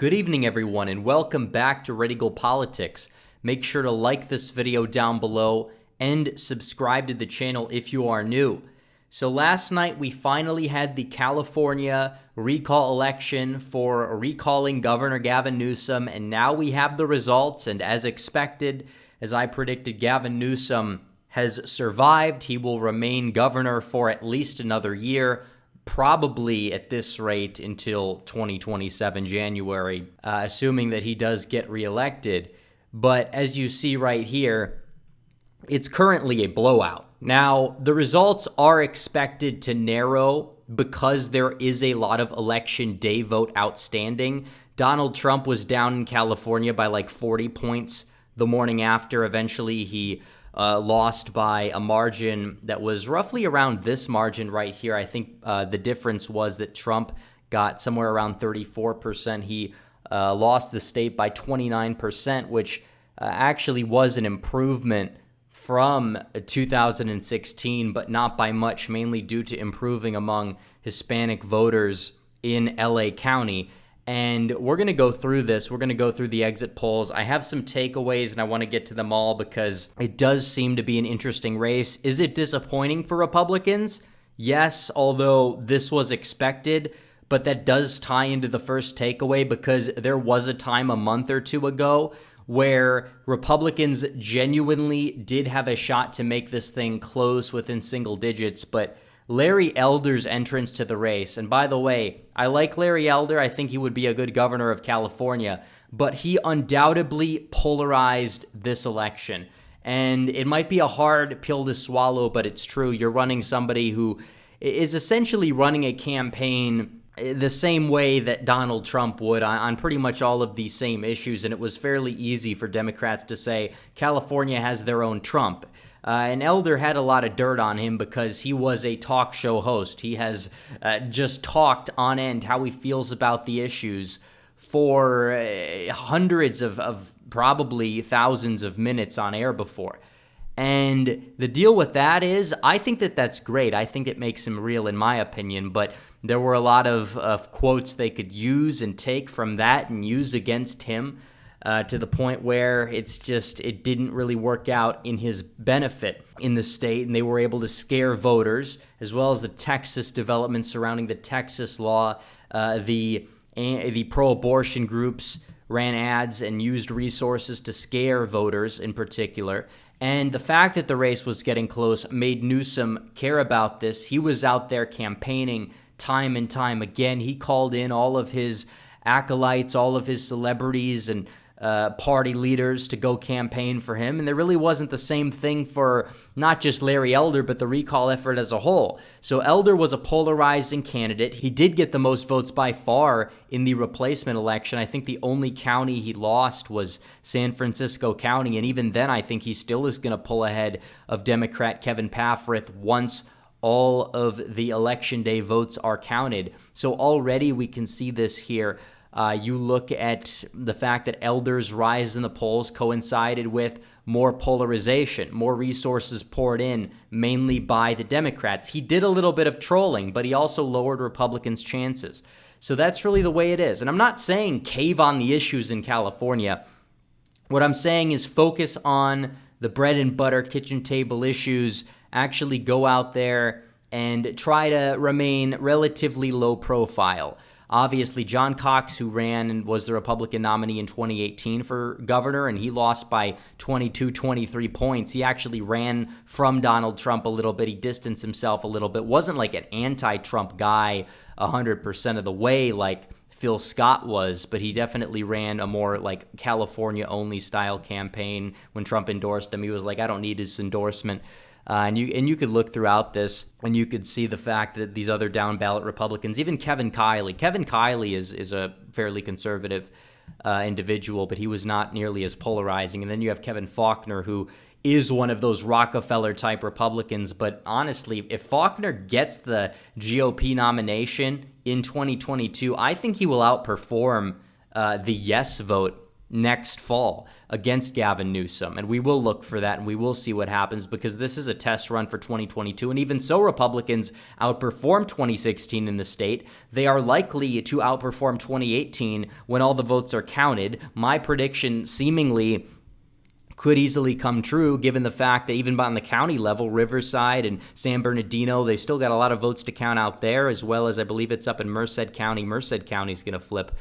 Good evening, everyone, and welcome back to Red Eagle Politics. Make sure to like this video down below and subscribe to the channel if you are new. So last night, we finally had the California recall election for recalling Governor Gavin Newsom, and now we have the results, and as expected, as I predicted, Gavin Newsom has survived. He will remain governor for at least another year, probably at this rate until 2027 January, assuming that he does get reelected. But as you see right here, it's currently a blowout. Now, the results are expected to narrow because there is a lot of election day vote outstanding. Donald Trump was down in California by like 40 points the morning after. Eventually, he lost by a margin that was roughly around this margin right here. I think the difference was that Trump got somewhere around 34%. He lost the state by 29%, which actually was an improvement from 2016, but not by much, mainly due to improving among Hispanic voters in LA County. And we're going to go through this. We're going to go through the exit polls. I have some takeaways, and I want to get to them all because it does seem to be an interesting race. Is it disappointing for Republicans? Yes, although this was expected, but that does tie into the first takeaway because there was a time a month or two ago where Republicans genuinely did have a shot to make this thing close within single digits, but Larry Elder's entrance to the race, and by the way, I like Larry Elder. I think he would be a good governor of California, but he undoubtedly polarized this election. And it might be a hard pill to swallow, but it's true. You're running somebody who is essentially running a campaign the same way that Donald Trump would on pretty much all of these same issues, and it was fairly easy for Democrats to say California has their own Trump. And Elder had a lot of dirt on him because he was a talk show host. He has just talked on end how he feels about the issues for hundreds of probably thousands of minutes on air before. And the deal with that is, I think that that's great. I think it makes him real, in my opinion. But there were a lot of quotes they could use and take from that and use against him. To the point where it didn't really work out in his benefit in the state, and they were able to scare voters, as well as the Texas developments surrounding the Texas law. The pro-abortion groups ran ads and used resources to scare voters in particular. And the fact that the race was getting close made Newsom care about this. He was out there campaigning time and time again. He called in all of his acolytes, all of his celebrities, and party leaders to go campaign for him. And there really wasn't the same thing for not just Larry Elder, but the recall effort as a whole. So Elder was a polarizing candidate. He did get the most votes by far in the replacement election. I think the only county he lost was San Francisco County. And even then, I think he still is going to pull ahead of Democrat Kevin Paffrith once all of the election day votes are counted. So already we can see this here. You look at the fact that Elder's rise in the polls coincided with more polarization, more resources poured in, mainly by the Democrats. He did a little bit of trolling, but he also lowered Republicans' chances. So that's really the way it is. And I'm not saying cave on the issues in California. What I'm saying is focus on the bread and butter kitchen table issues, actually go out there and try to remain relatively low profile. Obviously, John Cox, who ran and was the Republican nominee in 2018 for governor, and he lost by 22, 23 points. He actually ran from Donald Trump a little bit. He distanced himself a little bit. Wasn't like an anti-Trump guy 100% of the way like Phil Scott was, but he definitely ran a more like California-only style campaign. When Trump endorsed him, he was like, I don't need his endorsement. And you could look throughout this, and you could see the fact that these other down-ballot Republicans, even Kevin Kiley is a fairly conservative individual, but he was not nearly as polarizing. And then you have Kevin Faulconer, who is one of those Rockefeller-type Republicans. But honestly, if Faulconer gets the GOP nomination in 2022, I think he will outperform the yes vote next fall against Gavin Newsom. And we will look for that, and we will see what happens, because this is a test run for 2022. And even so, Republicans outperformed 2016 in the state. They are likely to outperform 2018 when all the votes are counted. My prediction seemingly could easily come true, given the fact that even on the county level, Riverside and San Bernardino, they still got a lot of votes to count out there, as well as I believe it's up in Merced County. Merced County is going to flip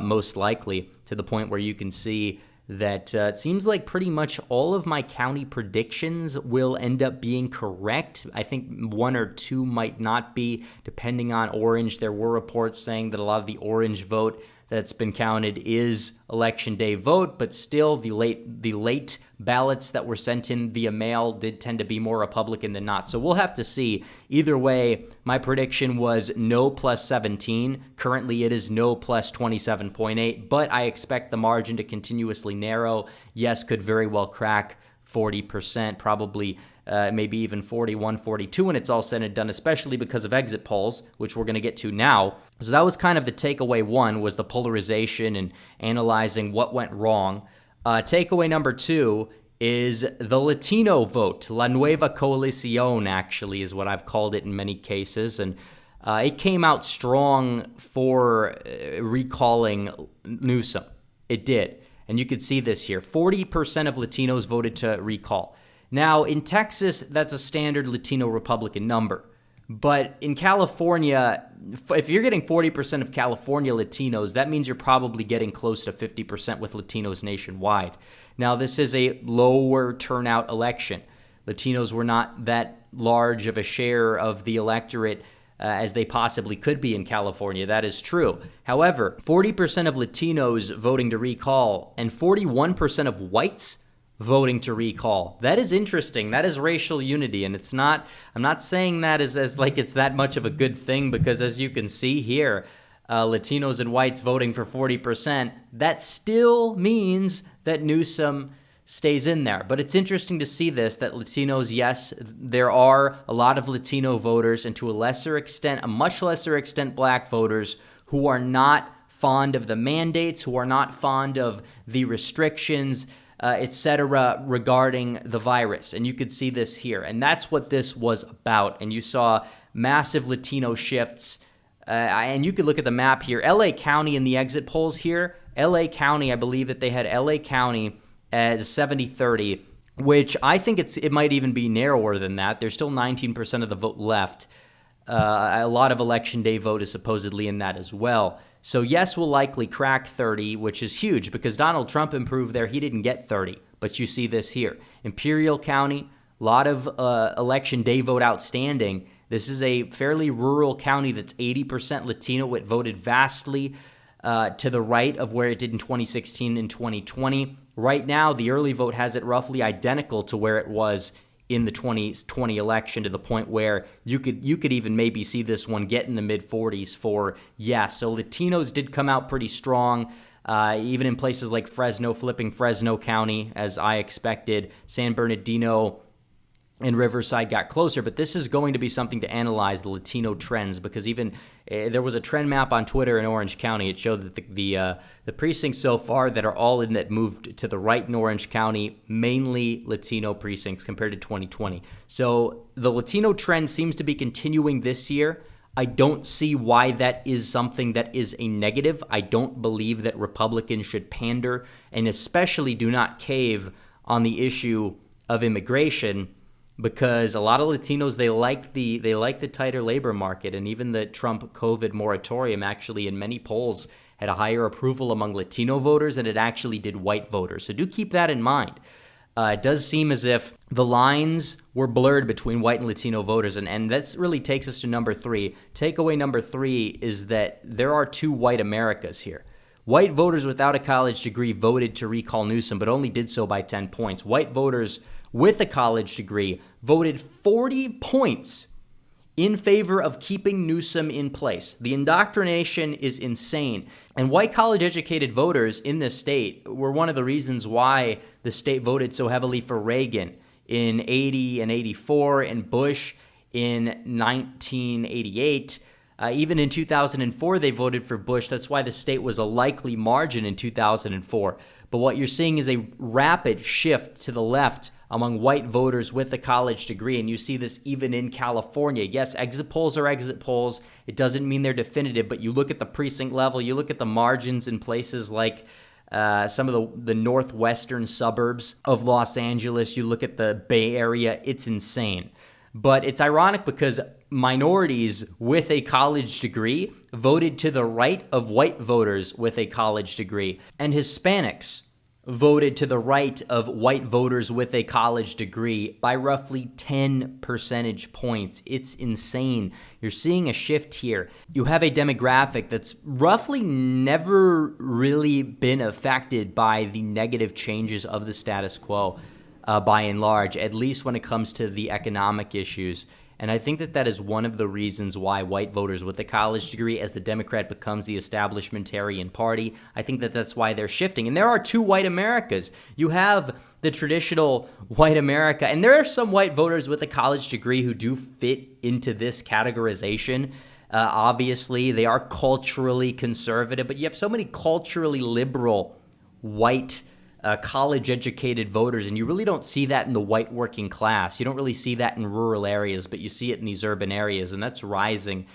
most likely, to the point where you can see that it seems like pretty much all of my county predictions will end up being correct. I think one or two might not be, depending on Orange. There were reports saying that a lot of the Orange vote that's been counted is election day vote, but still the late ballots that were sent in via mail did tend to be more Republican than not. So we'll have to see. Either way, my prediction was no plus 17. Currently it is no plus 27.8, but I expect the margin to continuously narrow. Yes, could very well crack 40%, probably maybe even 41, 42 when it's all said and done, especially because of exit polls, which we're going to get to now. So that was kind of the takeaway one, was the polarization and analyzing what went wrong. Takeaway number two is the Latino vote. La Nueva Coalición, actually, is what I've called it in many cases. And it came out strong for recalling Newsom. It did. And you could see this here. 40% of Latinos voted to recall. Now, in Texas, that's a standard Latino Republican number. But in California, if you're getting 40% of California Latinos, that means you're probably getting close to 50% with Latinos nationwide. Now, this is a lower turnout election. Latinos were not that large of a share of the electorate as they possibly could be in California. That is true. However, 40% of Latinos voting to recall and 41% of whites voting to recall. That is interesting. That is racial unity. And it's not, I'm not saying that as like it's that much of a good thing, because as you can see here, Latinos and whites voting for 40%, that still means that Newsom stays in there. But it's interesting to see this, that Latinos, yes, there are a lot of Latino voters, and to a lesser extent, a much lesser extent, black voters who are not fond of the mandates, who are not fond of the restrictions, etc., regarding the virus. And you could see this here. And that's what this was about. And you saw massive Latino shifts. And you could look at the map here. LA County in the exit polls here. LA County, I believe that they had LA County as 70-30, which I think it might even be narrower than that. There's still 19% of the vote left. A lot of election day vote is supposedly in that as well. So yes, we'll likely crack 30, which is huge because Donald Trump improved there. He didn't get 30, but you see this here. Imperial County, a lot of election day vote outstanding. This is a fairly rural county that's 80% Latino. It voted vastly to the right of where it did in 2016 and 2020. Right now, the early vote has it roughly identical to where it was in the 2020 election, to the point where you could even maybe see this one get in the mid-40s for yes. So Latinos did come out pretty strong, even in places like Fresno, flipping Fresno County, as I expected. San Bernardino and Riverside got closer, but this is going to be something to analyze, the Latino trends, because even there was a trend map on Twitter in Orange County. It showed that the precincts so far that are all in that moved to the right in Orange County, mainly Latino precincts compared to 2020. So the Latino trend seems to be continuing this year. I don't see why that is something that is a negative. I don't believe that Republicans should pander, and especially do not cave on the issue of immigration, because a lot of Latinos, they like the tighter labor market, and even the Trump COVID moratorium actually in many polls had a higher approval among Latino voters than it actually did white voters. So do keep that in mind. It does seem as if the lines were blurred between white and Latino voters, and that really takes us to number three. Takeaway number three is that there are two white Americas here. White voters without a college degree voted to recall Newsom, but only did so by 10 points. White voters with a college degree voted 40 points in favor of keeping Newsom in place. The indoctrination is insane. And white college-educated voters in this state were one of the reasons why the state voted so heavily for Reagan in 80 and 84 and Bush in 1988. Even in 2004, they voted for Bush. That's why the state was a likely margin in 2004. But what you're seeing is a rapid shift to the left among white voters with a college degree, and you see this even in California. Yes, exit polls are exit polls. It doesn't mean they're definitive, but you look at the precinct level, you look at the margins in places like some of the northwestern suburbs of Los Angeles, you look at the Bay Area, it's insane. But it's ironic because minorities with a college degree voted to the right of white voters with a college degree, and Hispanics voted to the right of white voters with a college degree by roughly 10 percentage points. It's insane. You're seeing a shift here. You have a demographic that's roughly never really been affected by the negative changes of the status quo, by and large, at least when it comes to the economic issues. And I think that that is one of the reasons why white voters with a college degree, as the Democrat becomes the establishmentarian party, I think that that's why they're shifting. And there are two white Americas. You have the traditional white America, and there are some white voters with a college degree who do fit into this categorization. Obviously, they are culturally conservative, but you have so many culturally liberal white college-educated voters, and you really don't see that in the white working class. You don't really see that in rural areas, but you see it in these urban areas, and that's rising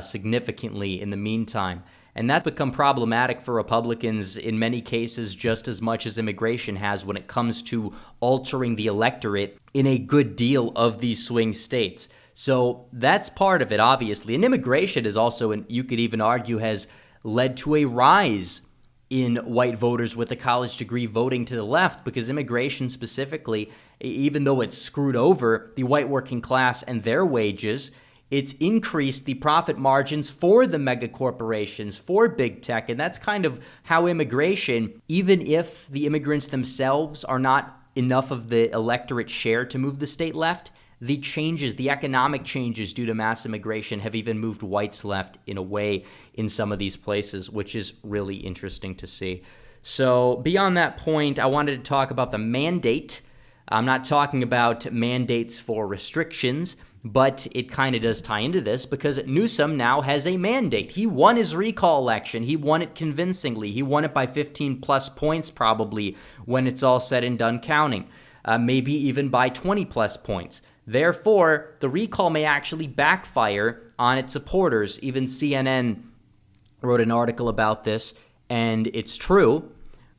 significantly in the meantime. And that's become problematic for Republicans in many cases just as much as immigration has when it comes to altering the electorate in a good deal of these swing states. So that's part of it, obviously. And immigration is also, and you could even argue, has led to a rise in white voters with a college degree voting to the left, because immigration specifically, even though it's screwed over the white working class and their wages, it's increased the profit margins for the mega corporations, for big tech. And that's kind of how immigration, even if the immigrants themselves are not enough of the electorate share to move the state left, the changes, the economic changes due to mass immigration have even moved whites left in a way in some of these places, which is really interesting to see. So beyond that point, I wanted to talk about the mandate. I'm not talking about mandates for restrictions, but it kind of does tie into this because Newsom now has a mandate. He won his recall election. He won it convincingly. He won it by 15 plus points probably when it's all said and done counting, maybe even by 20 plus points. Therefore, the recall may actually backfire on its supporters. Even CNN wrote an article about this, and it's true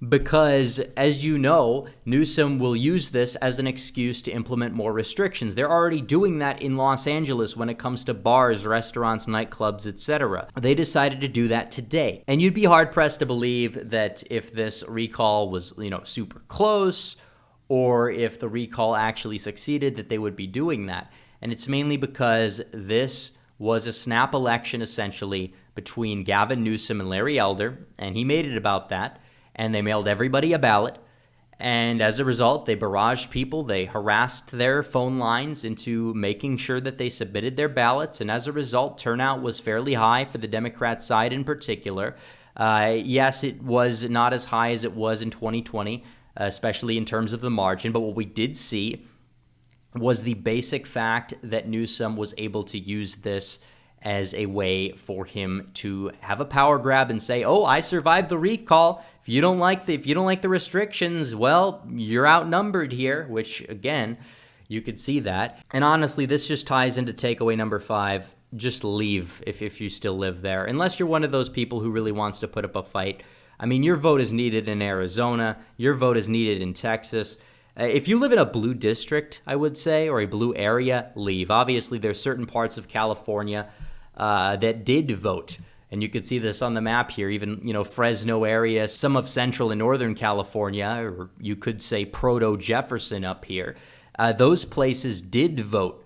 because, as you know, Newsom will use this as an excuse to implement more restrictions. They're already doing that in Los Angeles when it comes to bars, restaurants, nightclubs, etc. They decided to do that today. And you'd be hard-pressed to believe that if this recall was, super close, or if the recall actually succeeded, that they would be doing that. And it's mainly because this was a snap election, essentially, between Gavin Newsom and Larry Elder, and he made it about that, and they mailed everybody a ballot, and as a result, they barraged people, they harassed their phone lines into making sure that they submitted their ballots, and as a result, turnout was fairly high for the Democrat side in particular. Yes, it was not as high as it was in 2020, especially in terms of the margin. But what we did see was the basic fact that Newsom was able to use this as a way for him to have a power grab and say, "Oh, I survived the recall. If you don't like the restrictions, well, you're outnumbered here," which again, you could see that. And honestly, this just ties into takeaway number 5. Just leave if you still live there, unless you're one of those people who really wants to put up a fight. I mean, your vote is needed in Arizona. Your vote is needed in Texas. If you live in a blue district, I would say, or a blue area, leave. Obviously, there's certain parts of California that did vote. And you could see this on the map here, even, Fresno area, some of central and northern California, or you could say proto-Jefferson up here. Those places did vote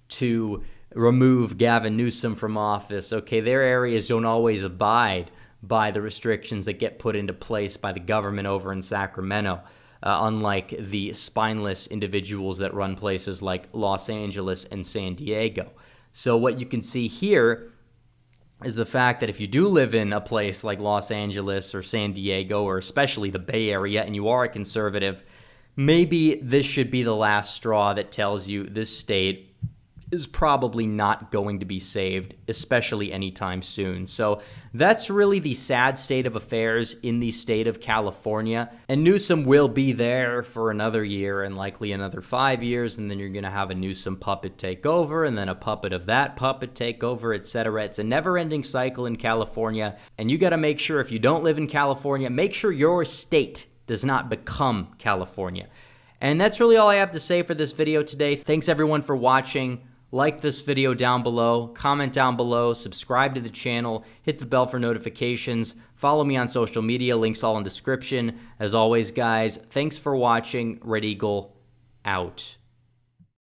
to remove Gavin Newsom from office. Okay, their areas don't always abide by the restrictions that get put into place by the government over in Sacramento, unlike the spineless individuals that run places like Los Angeles and San Diego. So what you can see here is the fact that if you do live in a place like Los Angeles or San Diego, or especially the Bay Area, and you are a conservative, maybe this should be the last straw that tells you this state is probably not going to be saved, especially anytime soon. So that's really the sad state of affairs in the state of California. And Newsom will be there for another year and likely another 5 years. And then you're going to have a Newsom puppet take over and then a puppet of that puppet take over, etc. It's a never-ending cycle in California. And you got to make sure if you don't live in California, make sure your state does not become California. And that's really all I have to say for this video today. Thanks everyone for watching. Like this video down below, comment down below, subscribe to the channel, hit the bell for notifications, follow me on social media, links all in description. As always, guys, thanks for watching. Red Eagle out.